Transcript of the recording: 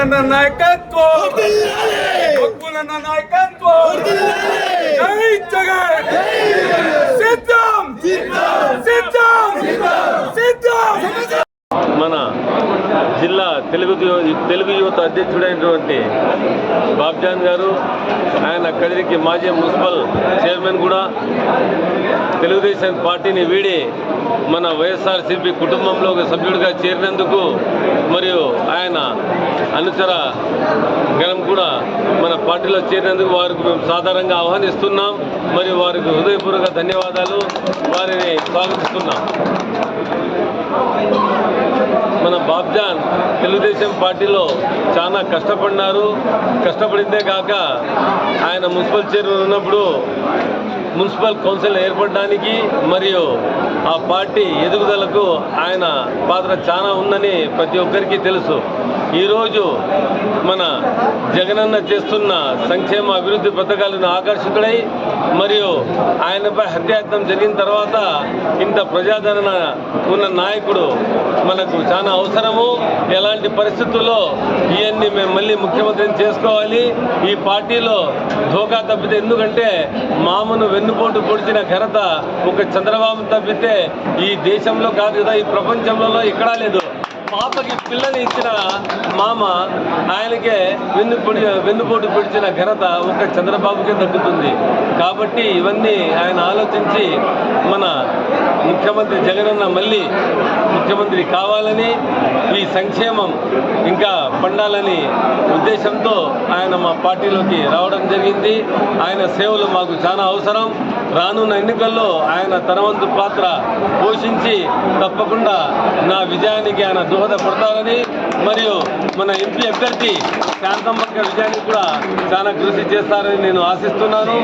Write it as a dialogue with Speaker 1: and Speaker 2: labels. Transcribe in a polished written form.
Speaker 1: బొగ్గులన్న నాయకత్వం, బొగ్గులన్న నాయకత్వం. జై జగన్, సిద్ధం సిద్ధం సిద్ధం.
Speaker 2: మన జిల్లా తెలుగు యువత అధ్యక్షుడైనటువంటి బాబ్జాన్ గారు, ఆయన కదిరికి మాజీ మున్సిపల్ చైర్మన్ కూడా తెలుగుదేశం పార్టీని వీడి మన వైఎస్ఆర్సీపీ కుటుంబంలో ఒక సభ్యుడిగా చేరినందుకు మరియు ఆయన అనుచర గణం కూడా మన పార్టీలో చేరినందుకు వారికి మేము సాధారణంగా ఆహ్వానిస్తున్నాం. మరియు వారికి హృదయపూర్వక ధన్యవాదాలు, వారిని స్వాగతిస్తున్నాం. మన బాబ్జాన్ తెలుగుదేశం పార్టీలో చాలా కష్టపడినారు. కష్టపడిందే కాక ఆయన మున్సిపల్ చైర్మన్ ఉన్నప్పుడు మున్సిపల్ కౌన్సిల్ ఏర్పడడానికి మరియు ఆ పార్టీ ఎదుగుదలకు ఆయన పాత్ర చాలా ఉందని ప్రతి ఒక్కరికి తెలుసు. ఈరోజు మన జగనన్న చేస్తున్న సంక్షేమ అభివృద్ధి పథకాలను ఆకర్షితుడై మరియు ఆయనపై హత్యాయత్నం జరిగిన తర్వాత ఇంత ప్రజాదరణ ఉన్న నాయకుడు మనకు చాలా అవసరము. ఎలాంటి పరిస్థితుల్లో ఇవన్నీ మేము మళ్ళీ ముఖ్యమంత్రిని చేసుకోవాలి. ఈ పార్టీలో ధోకా తప్పితే, ఎందుకంటే మామను వెన్నుపోటు పొడిచిన ఘనత ఒక చంద్రబాబు తప్పితే ఈ దేశంలో కాదు కదా, ఈ ప్రపంచంలో ఎక్కడా లేదు. పాపకి పిల్లని ఇచ్చిన మామ ఆయనకే వెన్నుపోటు పొడిచిన ఘనత ఒక చంద్రబాబుకే దక్కుతుంది. కాబట్టి ఇవన్నీ ఆయన ఆలోచించి మన ముఖ్యమంత్రి జగనన్న మళ్ళీ ముఖ్యమంత్రి కావాలని, ఈ సంక్షేమం ఇంకా పండాలని ఉద్దేశంతో ఆయన మా పార్టీలోకి రావడం జరిగింది. ఆయన సేవలు మాకు చాలా అవసరం. రానున్న ఎన్నికల్లో ఆయన తన వంతు పాత్ర పోషించి తప్పకుండా నా విజయానికి ఆయన దోహదపడతారని, మరియు మన ఎంపీ అభ్యర్థి శాంతమ్మ విజయానికి కూడా చాలా కృషి చేస్తారని నేను ఆశిస్తున్నాను.